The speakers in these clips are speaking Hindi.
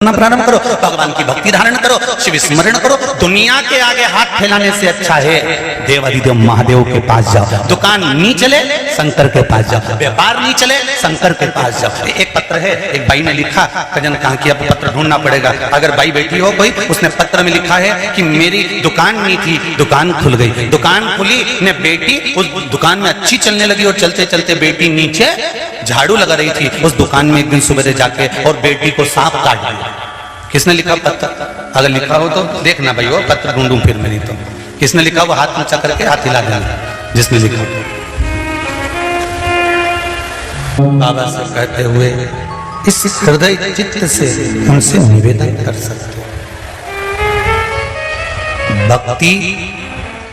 प्रारंभ करो, भगवान की भक्ति धारण करो, शिव स्मरण करो। दुनिया के आगे हाथ फैलाने से अच्छा है देवाधिदेव महादेव के पास जाओ। दुकान नहीं चले शंकर के पास जाओ, व्यापार नहीं चले शंकर के पास जाओ। एक पत्र है, एक भाई ने लिखा, कजन कहा कि अब पत्र ढूंढना पड़ेगा। अगर भाई बैठी हो कोई, उसने पत्र में लिखा है कि मेरी दुकान नहीं थी, दुकान खुल गई। दुकान खुली ने बेटी उस दुकान में अच्छी चलने लगी और चलते चलते बेटी नीचे झाड़ू लगा रही थी उस दुकान में एक दिन सुबह जाके, और बेटी को सांप काट दिया। किसने लिखा पत्र? अगर लिखा हो तो देखना भाई, वो पत्र ढूंढूं फिर मैं, नहीं तो किसने लिखा वो हाथ ऊंचा करके हाथ हिला देना जिसने लिखा। बाबा से कहते हुए इस हृदय चित्त से उनसे निवेदन कर सकते, भक्ति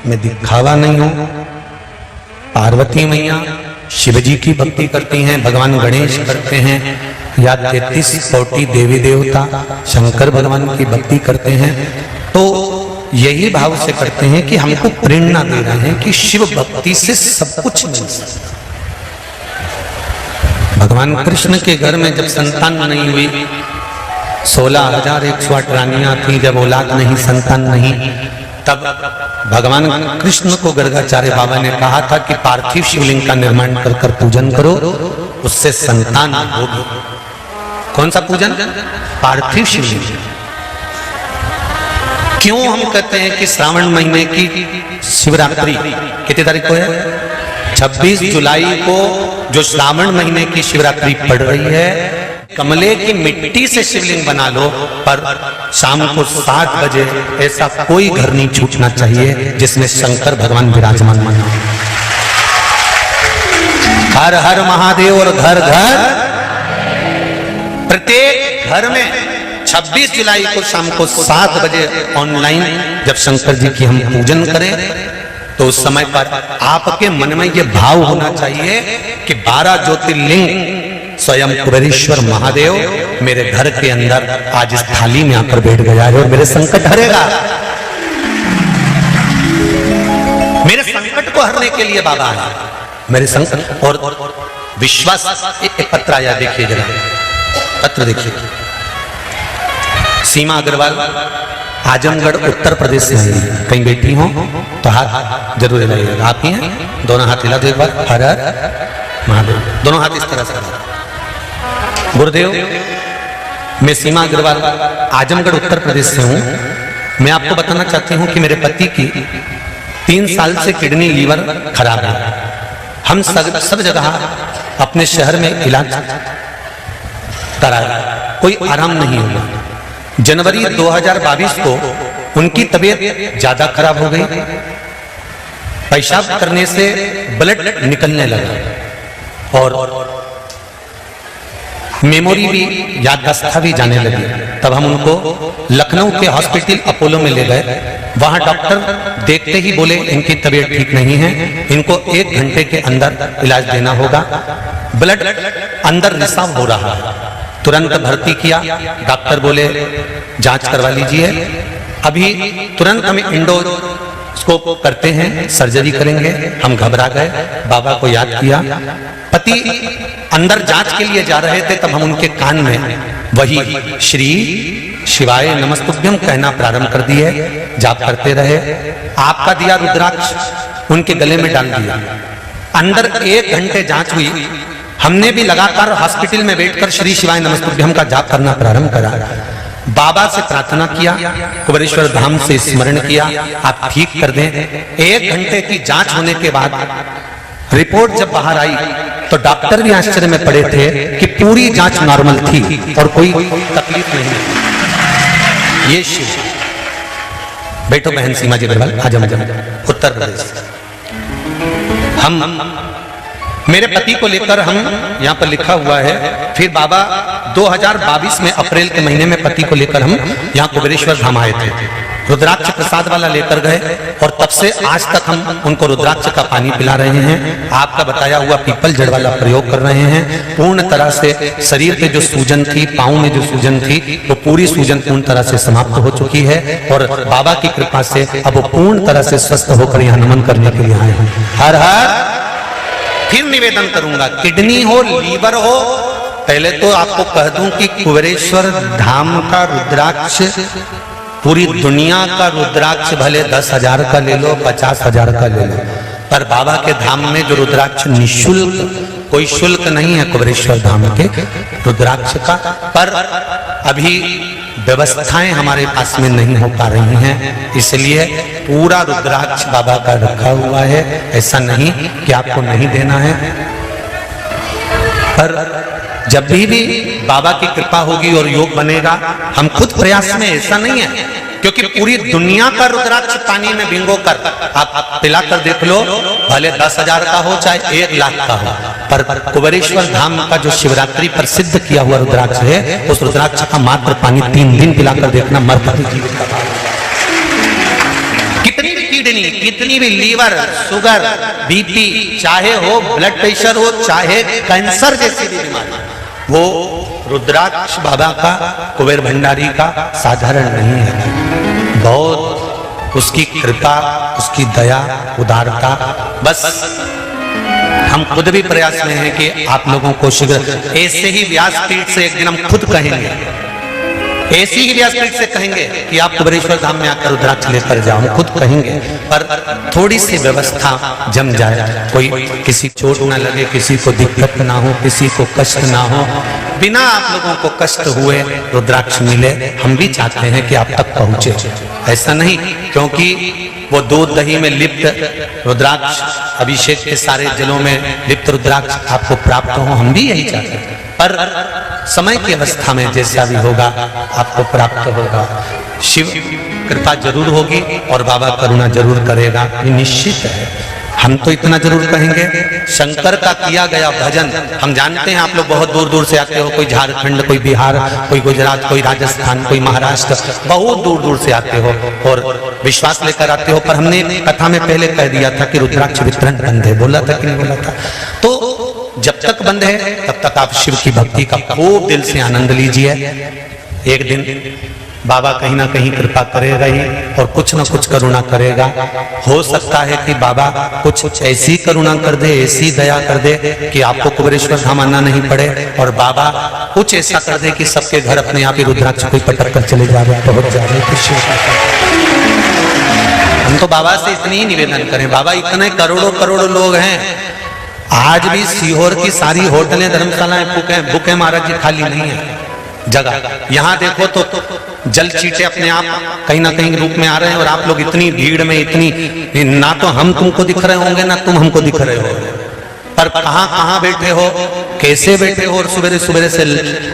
में दिखावा नहीं हो। पार्वती मैया शिव जी की भक्ति करती हैं, भगवान गणेश करते हैं, या 33 कोटि देवी देवता शंकर भगवान की भक्ति करते हैं, तो यही भाव से करते हैं कि हमको प्रेरणा दे रहे हैं कि शिव भक्ति से सब कुछ मिल सकता। भगवान कृष्ण के घर में जब संतान नहीं हुई, 16,108 रानियां थी, जब औलाद नहीं, संतान नहीं, तब भगवान कृष्ण को गर्गाचार्य बाबा ने कहा था कि पार्थिव शिवलिंग का निर्माण कर कर पूजन करो, उससे संतान होगी। कौन सा पूजन? पार्थिव शिवलिंग। क्यों हम कहते हैं कि श्रावण महीने की शिवरात्रि कितनी तारीख को है? 26 जुलाई को जो श्रावण महीने की शिवरात्रि पड़ रही है, कमले की मिट्टी से शिवलिंग बना लो, पर शाम को 7 बजे ऐसा कोई घर नहीं छूटना चाहिए जिसमें शंकर भगवान विराजमान माना। हर हर महादेव। और घर घर, प्रत्येक घर में 26 जुलाई को शाम को 7 बजे ऑनलाइन जब शंकर जी की हम पूजन करें, तो उस समय पर आपके मन में यह भाव होना चाहिए कि 12 ज्योतिर्लिंग स्वयं कुबेरेश्वर महादेव मेरे घर के अंदर आज इस थाली में आकर बैठ गया है और मेरे संकट हरेगा। मेरे संकट को हरने के लिए बाबा आया, मेरे संकट और विश्वास। एक पत्र आया, देखिए जरा पत्र देखिए। सीमा अग्रवाल, आजमगढ़ उत्तर प्रदेश से आई, कहीं बैठी हो तो हाथ जरूर हिलाइएगा। आप ही हैं? दोनों हाथ हिला दो एक बार। हर हर महादेव। दोनों हाथ इस तरह से। गुरुदेव, मैं सीमा अग्रवाल आजमगढ़ उत्तर प्रदेश से हूं। मैं आपको बताना चाहती हूं कि मेरे पति की 3 साल से किडनी लीवर खराब है। हम सब जगह अपने शहर में इलाज कराया, कोई आराम नहीं हुआ। जनवरी 2022 को उनकी तबीयत ज्यादा खराब हो गई, पेशाब करने से ब्लड निकलने लगा और मेमोरी भी, याददाश्त भी जाने लगी। तब हम उनको लखनऊ के हॉस्पिटल अपोलो में ले गए। वहां डॉक्टर देखते ही बोले इनकी तबीयत ठीक नहीं है, इनको 1 घंटे के अंदर इलाज देना होगा, ब्लड अंदर रिसाव हो रहा है। तुरंत भर्ती किया। डॉक्टर बोले जांच करवा लीजिए, अभी तुरंत हम इंडोस्कोप करते हैं, सर्जरी करेंगे। हम घबरा गए, बाबा को याद किया। पति अंदर जांच के लिए जा रहे थे, तब हम उनके कान में वही श्री शिवाय नमस्तुभ्यम कहना प्रारंभ कर दिए। जाप करते रहे। आपका दिया रुद्राक्ष उनके गले में डाल दिया। अंदर 1 घंटे जांच हुई। हमने भी लगातार हॉस्पिटल में बैठकर श्री शिवाय नमस्तुभ्यम का जाप करना प्रारंभ करा। बाबा से प्रार्थना किया, कुबेरेश्वर धाम से स्मरण किया, आप ठीक कर दें। 1 घंटे की जांच होने के बाद रिपोर्ट जब बाहर आई तो डॉक्टर भी आश्चर्य में पड़े थे कि पूरी जांच नॉर्मल थी और कोई तकलीफ नहीं। ये शिव। बैठो बहन सीमा जी अग्रवाल, आजमगढ़ उत्तर प्रदेश। हम मेरे पति को लेकर हम यहाँ पर लिखा हुआ है। फिर बाबा 2022 में अप्रैल के महीने में पति को लेकर हम यहाँ कुबेरेश्वर धाम आए थे। रुद्राक्ष प्रसाद वाला लेकर गए और तब से आज तक हम उनको रुद्राक्ष का पानी पिला रहे हैं। आपका बताया हुआ पीपल जड़ वाला प्रयोग कर रहे हैं। पूर्ण तरह से शरीर पे जो सूजन थी, पांव में जो सूजन थी, वो पूरी सूजन पूर्ण तरह से समाप्त हो चुकी है और बाबा की कृपा से अब वो पूर्ण तरह से स्वस्थ होकर यहाँ नमन करने के लिए आए हैं। हर हर। फिर निवेदन करूंगा, किडनी हो, लीवर हो, पहले तो आपको कह दूं कि कुबेरेश्वर धाम का रुद्राक्ष पूरी दुनिया का रुद्राक्ष भले 10,000 का ले लो, 50,000 का ले लो, पर बाबा के धाम में जो रुद्राक्ष निःशुल्क, कोई शुल्क नहीं है कुबेरेश्वर धाम के रुद्राक्ष का। पर अभी व्यवस्थाएं हमारे पास में नहीं हो पा रही हैं, इसलिए पूरा रुद्राक्ष बाबा का रखा हुआ है। ऐसा नहीं कि आपको नहीं देना है, पर जब भी बाबा की कृपा होगी और योग बनेगा, हम खुद प्रयास में, ऐसा नहीं है, क्योंकि पूरी दुनिया का रुद्राक्ष पानी में भिंगो कर आप पिला कर देख लो, भले 10,000 का हो चाहे 1,00,000 का हो, पर कुबेरेश्वर धाम का जो शिवरात्रि पर सिद्ध किया हुआ रुद्राक्ष है, उस रुद्राक्ष का मात्र पानी 3 दिन पिलाकर देखना, मरकती जीवित का। कितनी भी किडनी, कितनी भी लीवर, शुगर, बीपी, चाहे हो ब्लड प्रेशर हो, चाहे कैंसर जैसी भी बीमारी, वो रुद्राक्ष बाबा का, कुबेर भंडारी का साधारण नहीं है। बहुत उसकी कृपा, उसकी दया, उदारता। बस हम खुद भी प्रयास में हैं कि आप लोगों को शीघ्र, ऐसे ही व्यासपीठ से एक दिन हम खुद कहेंगे, ऐसी ही व्यासपीठ से कहेंगे कि आप कुबेरेश्वर धाम में आकर रुद्राक्ष लेकर जाओ, हम खुद कहेंगे, पर थोड़ी सी व्यवस्था जम जाए, कोई किसी चोट ना लगे, किसी को दिक्कत ना हो, किसी को कष्ट ना हो, बिना आप लोगों को कष्ट हुए रुद्राक्ष मिले। हम भी चाहते हैं कि आप तक पहुंचे, ऐसा नहीं क्योंकि वो दूध दही में लिप्त रुद्राक्ष, अभिषेक के सारे जलों में लिप्त रुद्राक्ष आपको प्राप्त हो, हम भी यही चाहते हैं, पर समय की अवस्था में जैसा भी होगा आपको प्राप्त होगा। शिव कृपा जरूर होगी और बाबा करुणा जरूर करेगा, ये निश्चित है। हम तो इतना जरूर कहेंगे, शंकर का किया गया भजन, हम जानते हैं आप लोग बहुत दूर दूर से आते हो, कोई झारखंड, कोई बिहार, कोई गुजरात, कोई राजस्थान, कोई महाराष्ट्र, बहुत दूर दूर से आते हो और विश्वास लेकर आते हो। पर हमने कथा में पहले कह दिया था कि रुद्राक्ष वितरण बंद है, बोला था कि नहीं बोला था? तो जब तक बंद है तब तक आप शिव की भक्ति का खूब दिल से आनंद लीजिए। एक दिन बाबा कहीं ना कहीं कृपा करेगा ही और कुछ ना कुछ करुणा करेगा। हो सकता है कि बाबा कुछ ऐसी करुणा कर दे, ऐसी दया कर दे कि आपको कुबेरेश्वर धाम आना नहीं पड़े, और बाबा कुछ ऐसा कर दे कि सबके घर अपने आप ही रुद्राक्ष कोई पटक कर चले जा रहे, पहुंच जा रहे। हम तो बाबा से इतनी ही निवेदन करें, बाबा इतने करोड़ों करोड़ों लोग हैं, आज भी सीहोर की सारी होटलें, धर्मशालाएं बुक है महाराज जी, खाली नहीं है जगह। यहाँ देखो तो जल चीटे अपने आप कहीं ना कहीं रूप में आ रहे हैं, और आप लोग इतनी भीड़ में, इतनी, ना तो हम तुमको दिख रहे होंगे ना तुम हमको दिख रहे हो, पर कहाँ कहाँ बैठे हो, कैसे बैठे हो, और सुबह सुबह से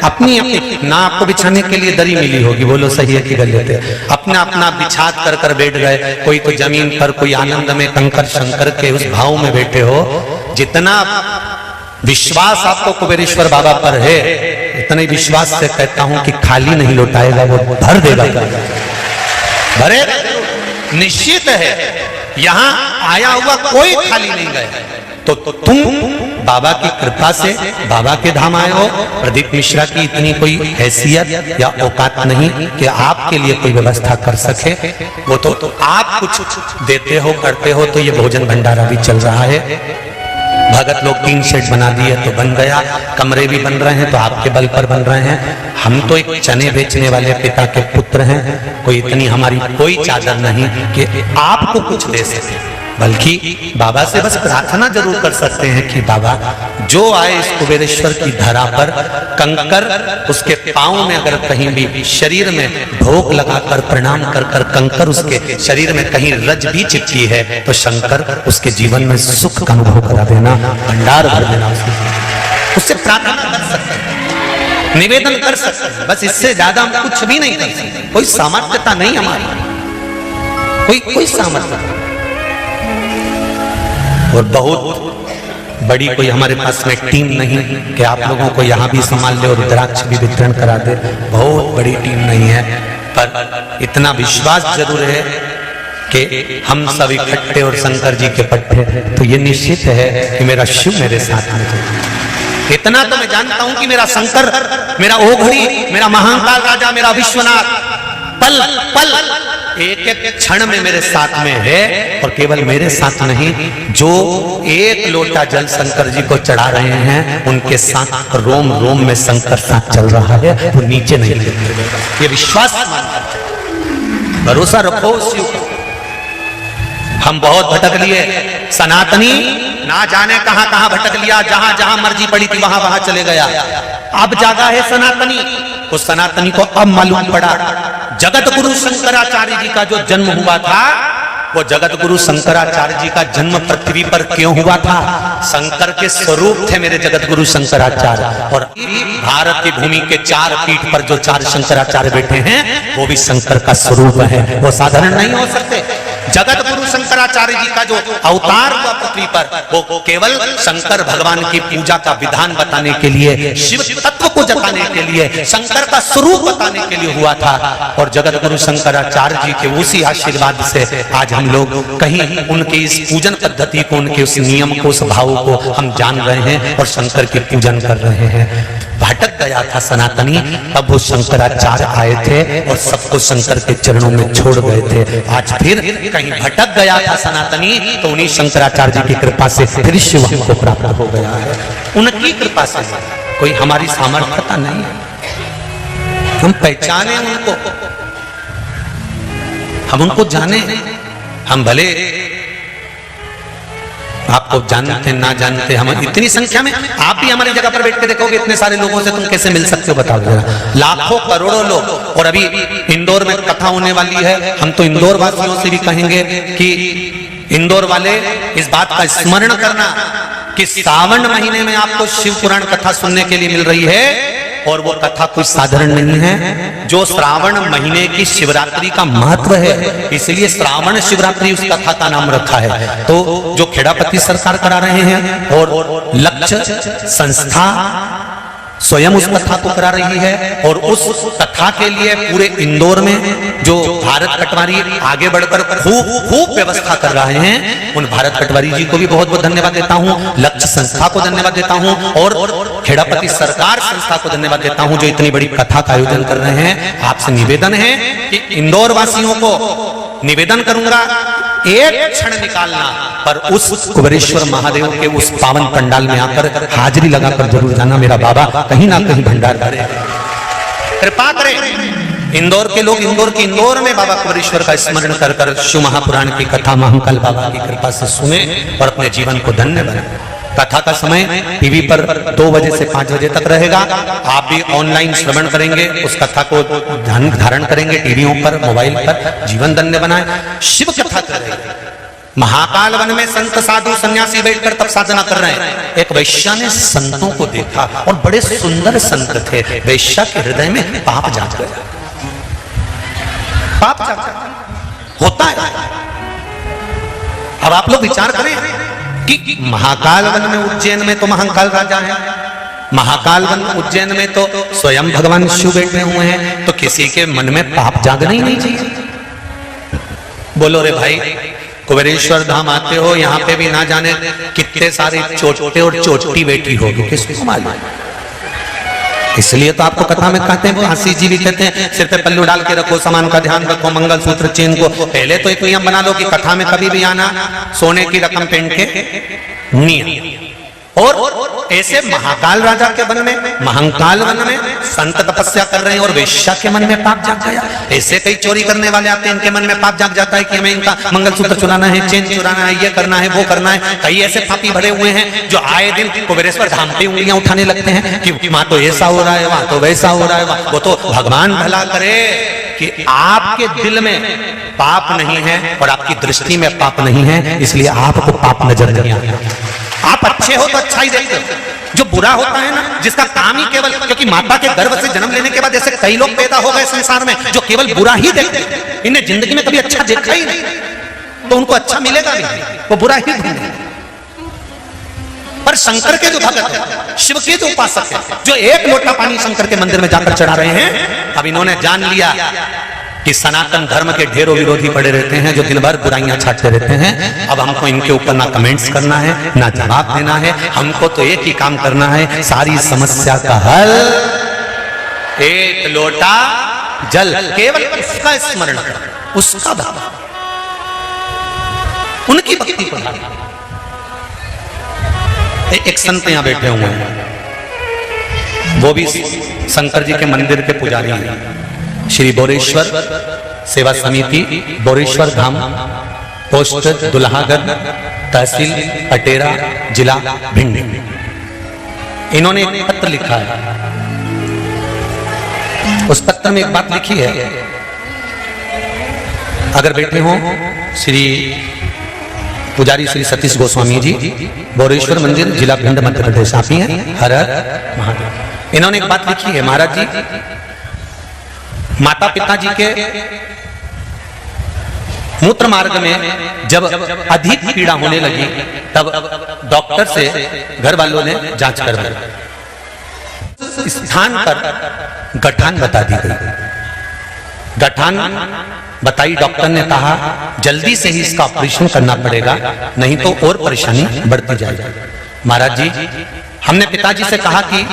अपनी अपनी, ना आपको बिछाने के लिए दरी मिली होगी, बोलो सही है कि गलत है, अपना अपना बिछात कर कर बैठ गए, कोई तो जमीन पर, कोई आनंद में कंकर शंकर के उस भाव में बैठे हो। जितना विश्वास आपको कुबेरेश्वर बाबा पर है, इतने विश्वास से कहता हूं कि खाली नहीं लौटाएगा, वो भर देगा, भरे निश्चित है। यहां आया हुआ कोई खाली नहीं गया। तो तुम बाबा की कृपा से बाबा के धाम आए हो। प्रदीप मिश्रा की इतनी कोई हैसियत या औकात नहीं कि आपके लिए कोई व्यवस्था कर सके, वो तो आप कुछ देते हो, करते हो, तो ये भोजन भंडारा भी चल रहा है। भगत लोग 3 सेट बना दिए तो बन गया, कमरे भी बन रहे हैं तो आपके बल पर बन रहे हैं। हम तो एक चने बेचने वाले पिता के पुत्र हैं, कोई इतनी हमारी कोई चादर नहीं कि आपको कुछ दे सके, बल्कि बाबा से बस प्रार्थना जरूर कर सकते हैं कि बाबा जो आए इस कुबेरेश्वर की धरा पर, कंकर उसके पांव में अगर कहीं भी शरीर में भोग लगाकर प्रणाम कर कर कंकर उसके शरीर में कहीं रज भी चिपकी है, तो शंकर उसके जीवन में सुख का अनुभव करा देना, भंडार भर देना, उससे प्रार्थना कर सकते हैं, निवेदन कर सकते हैं। बस इससे ज्यादा हम कुछ भी नहीं कर सकते, कोई सामर्थ्यता नहीं हमारी, कोई सामर्थ्य, और बहुत बड़ी कोई हमारे पास में टीम नहीं कि आप लोगों को यहाँ भी संभाल ले और रुद्राक्ष भी वितरण करा दे, बहुत बड़ी टीम नहीं है। पर इतना विश्वास जरूर है कि हम सब इकट्ठे और शंकर जी के पट्टे, तो ये निश्चित है कि मेरा शिव मेरे साथ में है। इतना तो मैं जानता हूं कि मेरा शंकर, मेरा ओघड़ी, मेरा महाकाल राजा, मेरा विश्वनाथ पल पल एक एक क्षण में मेरे साथ में है, और केवल मेरे साथ नहीं, जो एक लोटा जल शंकर जी को चढ़ा रहे हैं उनके साथ रोम रोम में शंकर साथ चल रहा है, वो नीचे नहीं गिरेगा। ये विश्वास भरोसा रखो शिव को। हम बहुत भटक लिए, सनातनी ना जाने कहां कहां भटक लिया, जहां जहां मर्जी पड़ी थी वहां वहां चले गया। अब जागा है सनातनी, उस सनातनी को अब मालूम पड़ा जगत गुरु शंकराचार्य जी का जो जन्म हुआ था, वो जगत गुरु शंकराचार्य जी का जन्म पृथ्वी पर क्यों हुआ था? शंकर के स्वरूप थे मेरे जगत गुरु शंकराचार्य। और भारत की भूमि के 4 पीठ पर जो 4 शंकराचार्य बैठे हैं वो भी शंकर का स्वरूप है, वो साधारण नहीं हो सकते। जगत गुरु शंकराचार्य जी का जो अवतार हुआ पृथ्वी पर, वो केवल शंकर भगवान की पूजा का विधान बताने के लिए, शिव तत्व को जताने के लिए, शंकर का स्वरूप बताने के लिए हुआ था। और जगत गुरु शंकराचार्य जी के उसी आशीर्वाद से आज हम लोग कहीं उनके इस पूजन पद्धति को, उनके उस नियम को, उस भाव को हम जान रहे हैं और शंकर की पूजन कर रहे हैं। भटक गया था सनातनी, तब वो शंकराचार्य आए थे और सबको शंकर के चरणों में छोड़ गए थे। आज फिर कहीं भटक गया था सनातनी, तो उन्हीं शंकराचार्य जी की कृपा से फिर शिव हमको प्राप्त हो गया है। उनकी कृपा से, कोई हमारी सामर्थ्यता नहीं है। हम पहचाने उनको, हम उनको जाने। हम भले आपको जानते ना जानते, हम इतनी संख्या में, आप भी हमारी जगह पर बैठ के देखोगे इतने सारे लोगों से तुम कैसे मिल सकते हो, बताओ जरा। लाखों करोड़ों लोग। और अभी इंदौर में कथा होने वाली है। हम तो इंदौर वासियों से भी कहेंगे कि इंदौर वाले इस बात का स्मरण करना कि सावन महीने में आपको शिव पुराण कथा सुनने के लिए मिल रही है, और वो कथा कुछ साधारण नहीं है। जो श्रावण महीने की शिवरात्रि का महत्व है, इसलिए श्रावण शिवरात्रि उस कथा का नाम रखा है। तो जो खेड़ापति सरकार करा रहे हैं और लक्ष्य संस्था स्वयं उस कथा को करा रही है, और उस कथा के लिए पूरे इंदौर में जो भारत पटवारी आगे बढ़कर खूब व्यवस्था कर रहे हैं, उन भारत पटवारी जी को भी बहुत बहुत धन्यवाद देता हूं, लक्ष्य संस्था को धन्यवाद देता हूं, और खेड़ापति सरकार संस्था को धन्यवाद देता हूं जो इतनी बड़ी कथा का आयोजन कर रहे हैं। आपसे निवेदन है कि इंदौर वासियों को निवेदन करूंगा, एक क्षण निकालना पर उस कुबेरेश्वर महादेव के उस पावन पंडाल में आकर हाजिरी लगाकर जरूर जाना। मेरा बाबा कहीं ना कहीं भंडार करे, कृपा करे। इंदौर के लोग इंदौर में बाबा कुबेरेश्वर का स्मरण कर कर शिव महापुराण की कथा महाकाल बाबा की कृपा से सुने और अपने जीवन को धन्य बनाए। कथा का समय टीवी पर 2 बजे से 5 बजे तक रहेगा। आप भी ऑनलाइन श्रवण करेंगे, उस कथा को धारण करेंगे टीवियों पर, मोबाइल पर, जीवन धन्य बनाए। शिव कथा करेंगे। महाकाल वन में संत साधु सन्यासी बैठकर तप साधना कर रहे हैं। एक वैश्या ने संतों को देखा और बड़े सुंदर संत थे। वैश्या के हृदय में पाप जाग गया। पाप जाग होता है। अब आप लोग विचार करें कि महाकाल वन में, उज्जैन में तो महाकाल राजा है, महाकाल वन उज्जैन में तो स्वयं भगवान शिव बैठे हुए हैं, तो किसी के मन में पाप जागना ही नहीं चाहिए। बोलो रे भाई, कुबेरेश्वर धाम आते हो, यहाँ पे भी ना जाने कितने सारे चोटे और चोटी बैठी होगी, किसको मालूम। इसलिए तो आपको कथा में कहते हैं, आशीष जी भी कहते हैं सिर पे पल्लू डाल के रखो, सामान का ध्यान रखो, मंगलसूत्र चेन को। पहले तो एक नियम बना लो कि कथा में कभी भी आना सोने की रकम पहन के नियम। और ऐसे महाकाल राजा के वन में, महाकाल वन में संत तपस्या कर रहे हैं और वेश्या के मन में पाप जाग गया। ऐसे कई चोरी करने वाले आते हैं, इनके मन में पाप जाग जाता है कि हमें इनका मंगलसूत्र चुराना है, चेन चुराना है, ये करना है, वो करना है। कई ऐसे पापी भरे हुए हैं जो आए दिन कुबेरेश्वर धाम पे उंगलियां उठाने लगते हैं कि वहां तो ऐसा हो रहा है, वहां तो वैसा हो रहा है। वो तो भगवान भला करे कि आपके दिल में पाप नहीं है और आपकी दृष्टि में पाप नहीं है, इसलिए आपको पाप नजर नहीं आता। आप अच्छे हो तो अच्छा ही देखते हो। जो बुरा होता है ना, जिसका काम ही केवल, क्योंकि माता के गर्भ से जन्म लेने के बाद ऐसे कई लोग पैदा हो गए संसार में जो केवल बुरा ही देखते हैं, इन्हें जिंदगी में कभी अच्छा देखा ही नहीं, तो उनको अच्छा मिलेगा भी, वो बुरा ही ढूंढेंगे। पर शंकर के जो भगत है, शिव के जो उपासक है, जो एक लोटा पानी शंकर के मंदिर में जाकर चढ़ा रहे हैं, अब इन्होंने जान लिया कि सनातन धर्म के ढेरों विरोधी पड़े रहते हैं जो दिन भर बुराइयां छाटते रहते हैं। अब हमको इनके ऊपर ना कमेंट्स करना है, ना जवाब देना है, हमको तो एक ही काम करना है, सारी समस्या का हल एक लोटा जल, केवल उसका स्मरण कर, उसका भाव, उनकी भक्ति को धारण। एक संत यहां बैठे हुए हैं, वो भी शंकर जी के मंदिर के पुजारी हैं, श्री बोरेश्वर सेवा समिति, बोरेश्वर धाम, पोस्ट दुल्हागढ़, तहसील अटेरा, जिला भिंड। इन्होंने एक पत्र लिखा है, उस पत्र में एक बात लिखी है, अगर बैठे हो श्री पुजारी श्री सतीश गोस्वामी जी, बोरेश्वर मंदिर, जिला भिंड, मध्य प्रदेश, आप ही हैं, हर हर महादेव। इन्होंने एक बात लिखी है, महाराज जी, माता पिता जी के मूत्र मार्ग में जब अधिक पीड़ा होने लगी, तब डॉक्टर से घर वालों ने जांच करवाई, स्थान पर गठान बता दी गई। गठान बताई, डॉक्टर ने कहा जल्दी से ही इसका ऑपरेशन करना पड़ेगा, नहीं तो और परेशानी बढ़ती जाएगी। महाराज जी, हमने पिताजी से कहा कि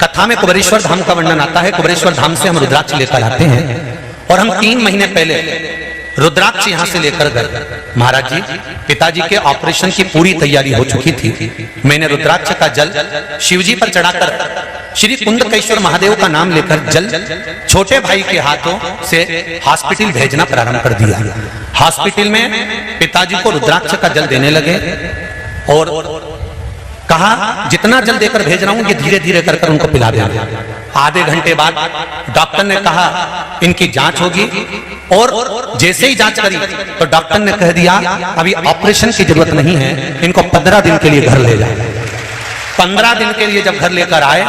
कथा में कुबेरेश्वर धाम का वर्णन आता है, कुबेरेश्वर धाम से हम रुद्राक्ष लेकर आते हैं, और हम 3 महीने पहले रुद्राक्ष यहां से लेकर गए। महाराज जी, पिताजी के ऑपरेशन की पूरी तैयारी हो चुकी थी। मैंने रुद्राक्ष का जल शिवजी पर चढ़ाकर श्री कुंडकेश्वर महादेव का नाम लेकर जल छोटे भाई के हाथों से हॉस्पिटल भेजना प्रारंभ कर दिया। हॉस्पिटल में पिताजी को रुद्राक्ष का जल देने लगे और कहा जितना जल देकर भेज रहा हूं ये धीरे धीरे कर उनको पिला देना। आधे घंटे बाद डॉक्टर ने कहा इनकी जांच होगी, और जैसे ही जांच करी तो डॉक्टर ने कह दिया अभी ऑपरेशन की जरूरत नहीं है, इनको 15 दिन के लिए घर ले जाए। 15 दिन के लिए जब घर लेकर आए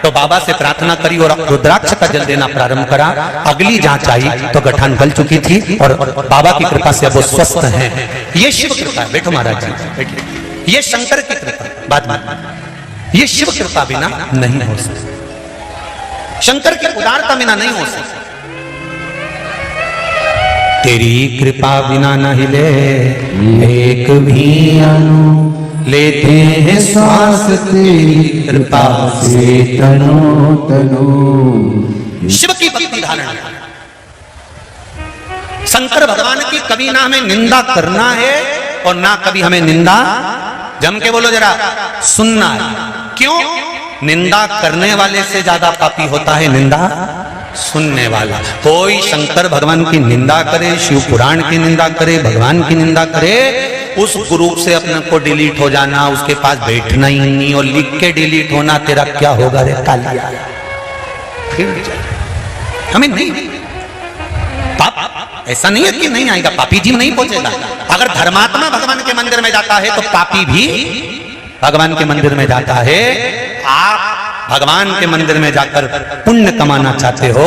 तो बाबा से प्रार्थना करी और रुद्राक्ष का जल देना प्रारंभ करा। अगली जांच आई तो गठान गल चुकी थी और बाबा की कृपा से अब वो स्वस्थ हैं। ये शिव कृपा है। बैठो महाराज जी, बैठिए। ये शंकर की कृपा, बात ये शिव कृपा बिना नहीं हो सकती, शंकर की उदारता बिना नहीं हो सकती। तेरी कृपा बिना न हिले एक भी अणु, लेते हैं श्वास तेरी कृपा से तनो तनो। शिव की भक्ति धारण, शंकर भगवान की कभी ना हमें निंदा करना है और ना कभी हमें निंदा, जम के बोलो जरा, सुनना है। क्यों? निंदा करने वाले से ज्यादा पापी होता है निंदा सुनने वाला। कोई शंकर भगवान की निंदा करे, शिव पुराण की निंदा करे, भगवान की निंदा करे, उस ग्रुप से अपने को डिलीट हो जाना, उसके पास बैठना ही नहीं, और लिख के डिलीट होना, तेरा क्या होगा रे कालिया। हमें नहीं, पाप ऐसा नहीं है कि नहीं आएगा, पापी जीव नहीं पहुंचेगा। अगर धर्मात्मा भगवान के मंदिर में जाता है तो पापी भी भगवान के मंदिर में जाता है। आप भगवान के मंदिर में जाकर पुण्य कमाना चाहते हो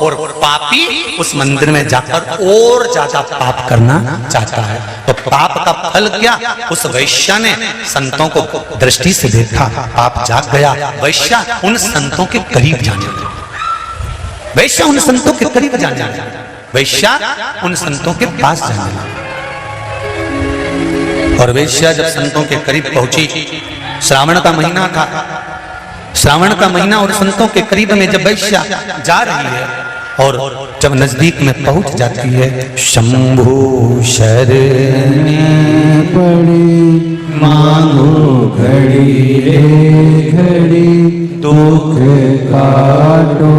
और पापी उस मंदिर में जाकर और ज्यादा पाप करना चाहता है, तो पाप का फल क्या? उस वैश्या ने संतों को दृष्टि से देखा, पाप जाग गया। वैश्या उन संतों के करीब जाने लगी, वैश्या उन संतों के करीब जाने लगी, वैश्या उन संतों के पास जाने लगी। और वैश्या जब संतों के करीब पहुंची, श्रावण का महीना था, श्रावण का महीना, और संतों के करीब में जब वैश्या जा रही है और जब नजदीक में पहुंच जाती है, शंभु शरण पड़ी मांगो घड़ी रे घड़ी, दुख काटो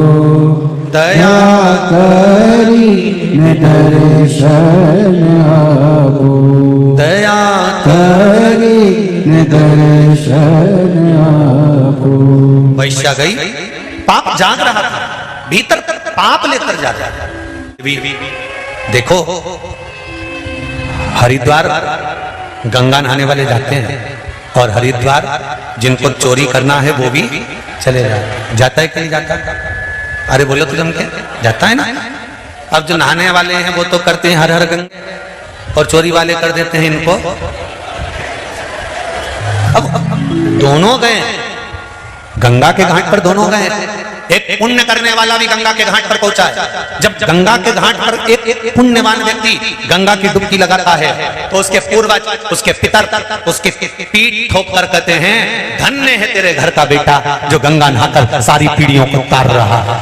दया करी न दर्शन आपो, दया करी न दर्शन आपो। वैश्या गई, पाप जाग रहा था, भीतर पाप लेकर जाता है। देखो हरिद्वार गंगा नहाने वाले जाते हैं, और हरिद्वार जिनको चोरी करना है वो भी चले जाता है कि नहीं जाता? अरे बोलो तो जम के जाता है ना। अब जो नहाने वाले हैं वो तो करते हैं हर हर गंगे, और चोरी वाले कर देते हैं इनको। अब दोनों गए गंगा के घाट पर, दोनों गए। एक पुण्य करने वाला भी गंगा के घाट पर पहुंचा है। जब गंगा के घाट पर एक पुण्यवान व्यक्ति गंगा की डुबकी लगाता है तो उसके पूर्वज, उसके पितर उसके पीठ ठोक कर कहते हैं, धन्य है तेरे घर का बेटा जो गंगा नहाकर सारी पीढ़ियों को तार रहा है।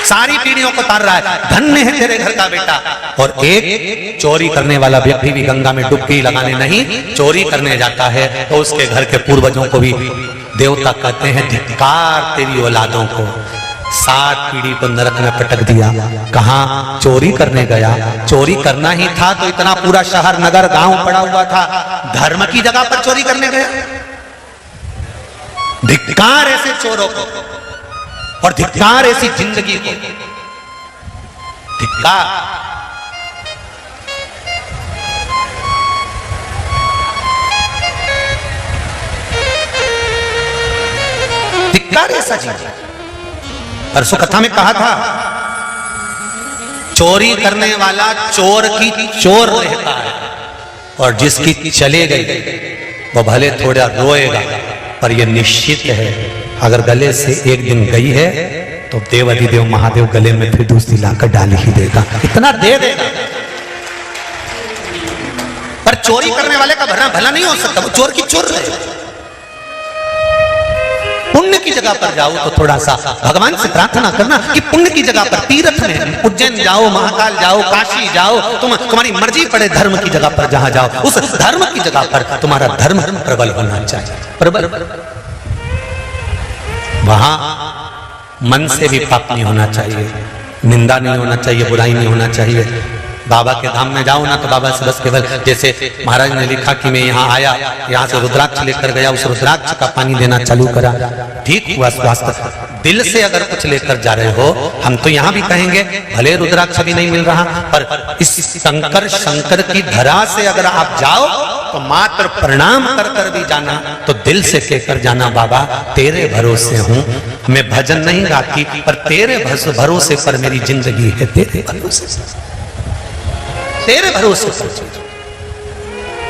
सारी पीढ़ियों को तार रहा है, धन्य है तेरे घर का बेटा। और एक चोरी करने वाला व्यक्ति भी गंगा में डुबकी लगाने नहीं, चोरी करने जाता है तो उसके घर के पूर्वजों को भी देवता कहते हैं धिक्कार तेरी औलादों को। 7 पीढ़ी को नरक में पटक दिया। कहां चोरी करने गया, चोरी करना ही था तो इतना पूरा शहर नगर गांव पड़ा हुआ था, धर्म की जगह पर चोरी करने गया। धिक्कार ऐसे चोरों को और धिक्कार ऐसी जिंदगी को, धिक्कार। धिक्कार ऐसा चीज। परसों कथा में कहा था चोरी करने वाला चोर की चोर रहता है और जिसकी चले गई वो भले थोड़ा रोएगा, पर यह निश्चित है अगर गले से एक दिन गई है तो देवाधिदेव महादेव गले में फिर दूसरी लाकर डाल ही देगा, इतना दे देगा। पर चोरी करने वाले का भला भला नहीं हो सकता, वो चोर की चोर रहे। पुण्य की जगह पर जाओ तो थोड़ा सा भगवान से प्रार्थना करना कि पुण्य की जगह पर, तीर्थ में उज्जैन जाओ, महाकाल जाओ, काशी जाओ, तुम्हारी मर्जी पड़े धर्म की जगह पर जहां जाओ, उस धर्म की जगह पर तुम्हारा धर्म प्रबल होना चाहिए, प्रबल। वहां मन से भी पाप नहीं होना चाहिए, निंदा नहीं होना चाहिए, बुराई नहीं होना चाहिए। बाबा के धाम में जाओ ना तो बाबा से बस केवल, जैसे महाराज ने लिखा कि मैं यहाँ आया, यहाँ से रुद्राक्ष लेकर गया, उस रुद्राक्ष का पानी देना चालू करा, ठीक हुआ। स्वास्थ्य दिल से अगर कुछ लेकर जा रहे हो, हम तो यहाँ भी कहेंगे भले रुद्राक्ष भी नहीं मिल रहा, पर इस शंकर की धरा से अगर आप जाओ तो मात्र प्रणाम कर कर भी जाना, तो दिल से कहकर जाना बाबा तेरे भरोसे हूँ, मैं भजन नहीं गाती पर तेरे भरोसे पर मेरी जिंदगी है, तेरे भरोसे, तेरे भरोसे पर।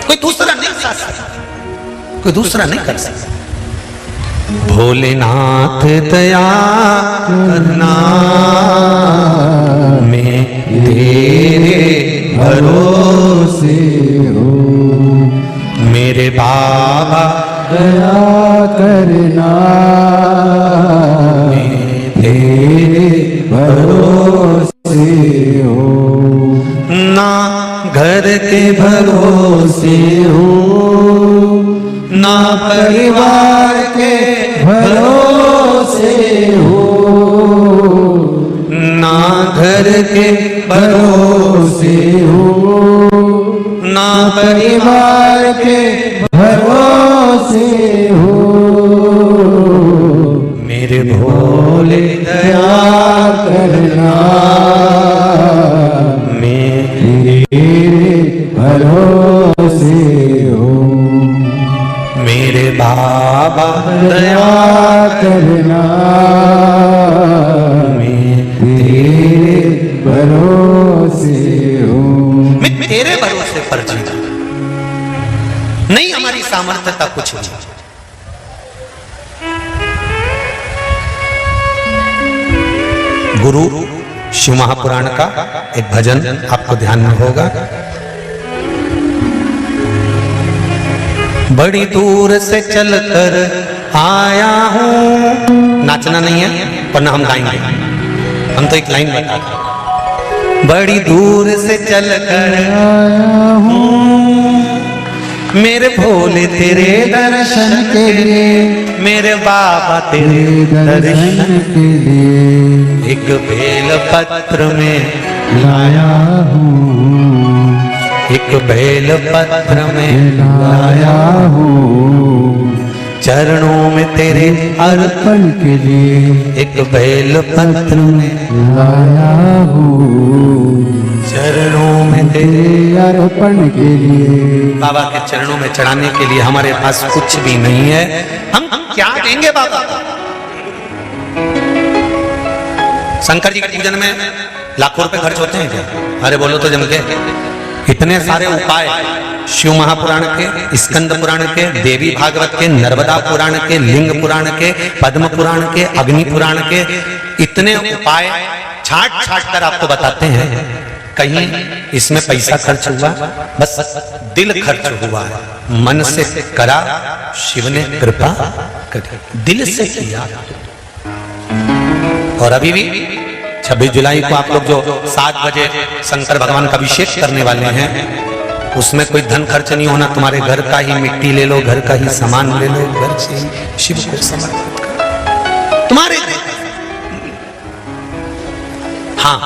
कोई दूसरा नहीं कर सकता, कोई दूसरा नहीं कर सकता। भोलेनाथ दया करना, मैं तेरे भरोसे हूँ, मेरे बाबा दया करना, मैं तेरे भरोसे हूँ, ना घर के भरोसे हूँ, ना परिवार के भरोसे हूँ, ना घर के भरोसे हूँ, ना परिवार के भरोसे हूँ, मेरे भोले दया करना, भरोसे हो, मेरे बाबा दया करना, मैं तेरे भरोसे हूँ। मैं तेरे भरोसे पर जीता, नहीं हमारी सामर्थ्यता कुछ नहीं। गुरु शिव महापुराण का एक भजन आपको ध्यान में होगा। बड़ी दूर से चलकर आया हूँ, नाचना नहीं है वरना हम गाएंगे, हम तो एक लाइन बताते हैं। बड़ी दूर से चलकर आया हूँ, मेरे भोले तेरे दर्शन के लिए, मेरे बाबा तेरे दर्शन के लिए, एक बेल पत्र में लाया हूँ, एक बेल पत्र में लाया हूँ, चरणों में तेरे अर्पण के लिए, एक बेल पत्र में लाया हूँ, चरणों में तेरे अर्पण के लिए। बाबा के चरणों में चढ़ाने के लिए हमारे पास कुछ भी नहीं है, हम क्या देंगे बाबा? शंकर जी के पूजन में लाखों रुपए खर्च होते हैं क्या? अरे बोलो तो जम के। इतने सारे उपाय शिव महापुराण के, स्कंद पुराण के, देवी भागवत के, नर्मदा पुराण के, लिंग पुराण के, पद्म पुराण के, अग्नि पुराण के, इतने उपाय छाट छाट कर आपको बताते हैं। कहीं इसमें पैसा खर्च हुआ? बस दिल खर्च हुआ है, मन से करा, शिव ने कृपा कर, दिल से किया। और अभी भी 26 जुलाई को आप लोग जो 7 बजे शंकर भगवान का अभिषेक करने वाले हैं, उसमें कोई धन खर्च नहीं होना, तुम्हारे घर का ही मिट्टी ले लो, घर का ही सामान ले लो, घर से ही शिव को समर्पित करो तुम्हारे। हाँ,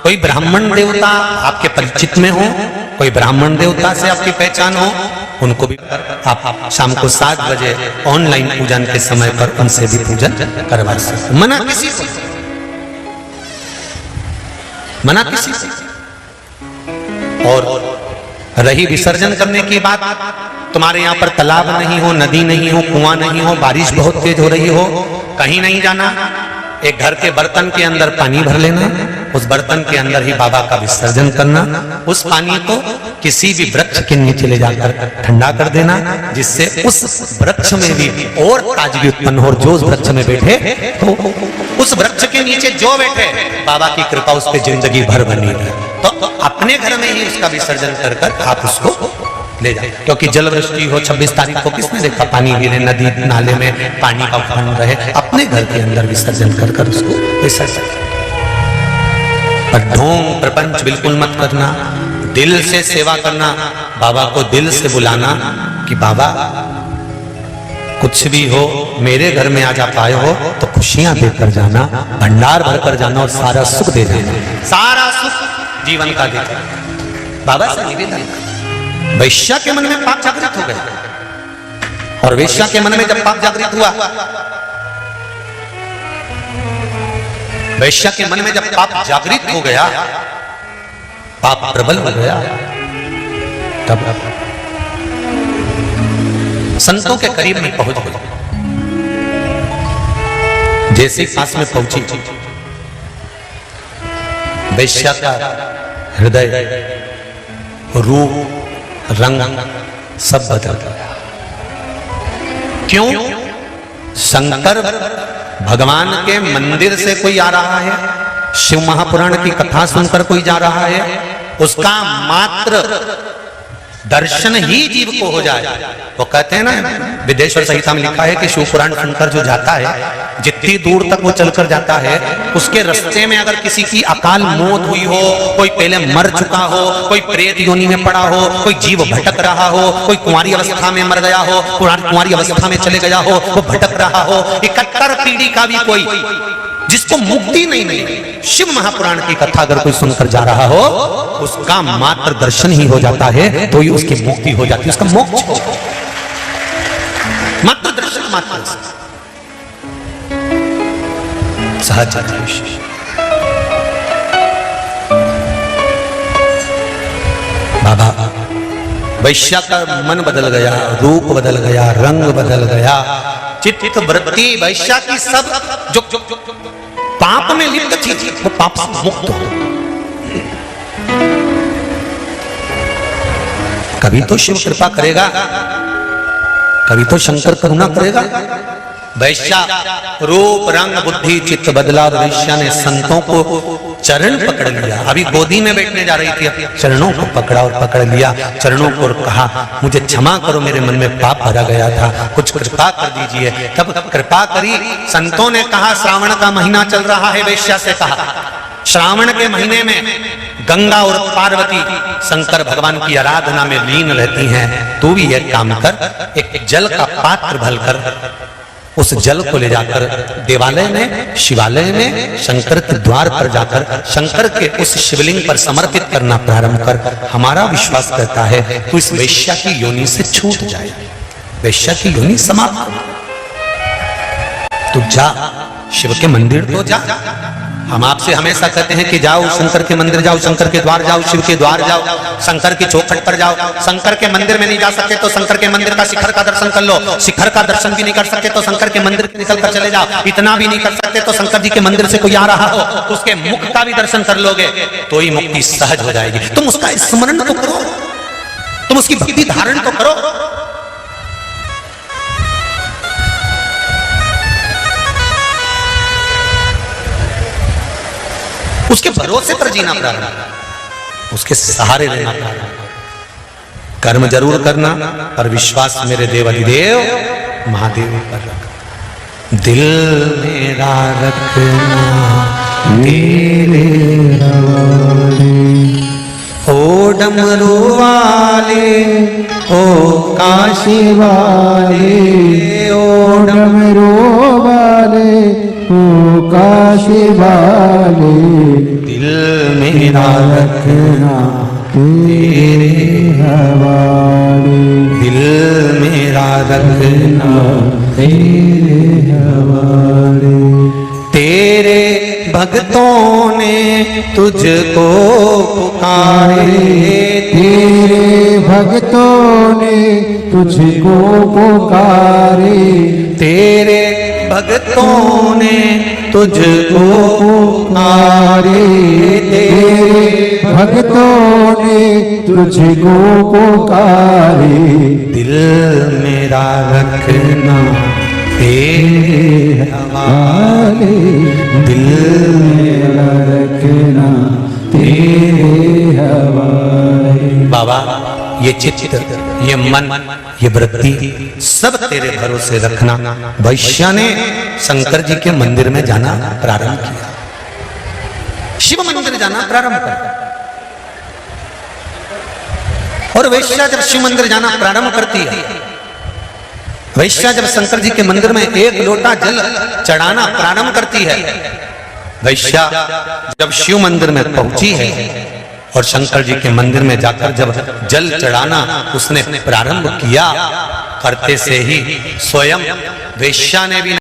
कोई ब्राह्मण देवता आपके परिचित में हो, कोई ब्राह्मण देवता से आपकी पहचान हो, उनको भी आप शाम को 7 बजे ऑनलाइन पूजन के समय पर उनसे भी पूजन करवा सकते। मना किसी से, मना किसी से। और रही विसर्जन करने की बात, तुम्हारे यहाँ पर तालाब नहीं हो, नदी नहीं हो, कुआं नहीं हो, बारिश बहुत तेज हो रही हो, कहीं नहीं जाना, एक घर के बर्तन के अंदर पानी भर लेना, उस बर्तन के अंदर ही बाबा का विसर्जन करना, उस पानी को किसी भी वृक्ष के नीचे ले जाकर ठंडा कर देना, जिससे उस वृक्ष में भी और ताजगी उत्पन्न हो। जो उस वृक्ष में बैठे तो उस वृक्ष के नीचे जो बैठे, बाबा की कृपा उस पर जिंदगी भर बनी रहे। तो अपने घर में ही उसका विसर्जन कर कर आप उसको ले जाए, क्योंकि जल वृष्टि हो 26 तारीख को किसने देखा पानी गिरे, नदी नाले में पानी का उफान रहे, अपने घर के अंदर विसर्जन कर कर उसको विसर्जन। पर ढोंग प्रपंच बिल्कुल मत करना, दिल से सेवा करना, बाबा को दिल से बुलाना कि बाबा कुछ भी हो मेरे घर में आज आप आए हो तो खुशियां देकर जाना, भंडार भर कर जाना और सारा सुख दे जाना, सारा सुख जीवन का देकर। बाबा से निवेदन, वैश्या के मन में पाप जागृत हो गए, और वैश्या के मन में जब पाप जागृत हुआ, वैश्या के मन में जब पाप जागृत हो गया, पाप प्रबल हो गया, तब संतों के करीब में पहुंच गई। जैसे पास में पहुंची, वैश्या का हृदय, रूप, रंग सब बदल गया। क्यों? शंकर भगवान के मंदिर से कोई आ रहा है, शिव महापुराण की कथा सुनकर कोई जा रहा है, उसका मात्र दर्शन ही जीव को हो जाए। वो कहते हैं ना, विदेश्वर संहिता में लिखा है कि शिव पुराण सुनकर जो जाता है, जितनी दूर तक वो चलकर जाता है, उसके रास्ते में अगर किसी की अकाल मौत हुई हो, कोई पहले मर चुका हो, कोई प्रेत योनि में पड़ा हो, कोई जीव भटक रहा हो, कोई कुंवारी अवस्था में मर गया हो, कुंवारी अवस्था में चले गया हो, वो भटक रहा हो, 71 पीढ़ी का भी कोई जिसको मुक्ति नहीं मिली, शिव महापुराण की कथा अगर कोई सुनकर जा rहा हो, उसका मात्र दर्शन ही हो जाता है तो ही उसकी मुक्ति हो जाती है, उसका मोक्ष हो, मात्र दर्शन, मात्र सहज। बाबा वैश्या का मन बदल गया, रूप बदल गया, रंग बदल गया, चित्त वृत्ति वैश्या की सब जो पाप में लिप्त थी वो पाप से मुक्त हो। कभी तो शिव कृपा करेगा, कभी तो शंकर करुणा करेगा। वैश्या रूप रंग बुद्धि चित्त बदला, वैश्या ने संतों को चरण पकड़ लिया। अभी गोदी में बैठने जा रही थी, चरणों को पकड़ा और पकड़ लिया, चरणों को कहा मुझे क्षमा करो, मेरे मन में पाप भरा गया था, कुछ कृपा कर दीजिए। तब कृपा करी। संतों ने कहा श्रावण का महीना चल रहा है, वैश्या से कहा श्रावण के महीने में गंगा और पार्वती शंकर भगवान की आराधना में लीन रहती हैं, तू भी एक काम कर, एक जल का पात्र भरकर उस जल को ले जाकर देवालय में, शिवालय में, शंकर के द्वार पर जाकर शंकर के उस शिवलिंग पर समर्पित करना प्रारंभ कर। हमारा विश्वास करता है तो इस वैश्या की योनि से छूट जाए, वैश्या की योनि समाप्त। तो जा, शिव के मंदिर तो जा। हम आपसे हमेशा कहते हैं कि जाओ शंकर के मंदिर जाओ, शंकर के द्वार जाओ, शिव के द्वार जाओ, शंकर की चौखट पर जाओ। शंकर के मंदिर में नहीं जा सकते तो शंकर के मंदिर का शिखर का दर्शन कर लो, शिखर का दर्शन भी नहीं कर सकते तो शंकर के मंदिर निकल कर चले जाओ, इतना भी नहीं कर सकते तो शंकर जी के मंदिर से कोई आ रहा हो उसके मुख का भी दर्शन कर लोगे तो ही मुक्ति सहज हो जाएगी। तुम उसका स्मरण तो करो, तुम उसकी भक्ति धारण तो करो। उसके भरोसे पर जीना प्रारंभ, उसके सहारे रहना प्रारंभ। कर्म जरूर करना पर विश्वास मेरे देवाधिदेव महादेव पर रख, दिल मेरा रखना तेरे हवाले। ओ डमरू वाले, ओ काशी वाले, ओ डमरू वाले, ओ काशी वाले, दिल मेरा रखना तेरे हवाले। दिल मेरा रखना तेरे हवाले। तेरे भक्तों ने तुझको पुकारे, तेरे भक्तों ने तुझको पुकारे, तेरे भक्तों ने तुझको पुकारे, तेरे भक्तों ने तुझको पुकारे। दिल मेरा रखना तेरे हवाले, दिल मेरा रखना तेरे हवाले। बाबा ये चित्त, ये मन, ये वृत्ति सब तेरे भरोसे रखना। वैश्या ने शंकर जी के मंदिर में जाना प्रारंभ किया, शिव मंदिर जाना प्रारंभ किया। और वैश्या जब शिव मंदिर जाना प्रारंभ करती है, वैश्या जब शंकर जी के मंदिर में एक लोटा जल चढ़ाना प्रारंभ करती है, वैश्या जब शिव मंदिर में पहुंची है और शंकर जी के मंदिर में जाकर जब जल चढ़ाना उसने प्रारंभ किया, करते से ही स्वयं वैश्या ने भी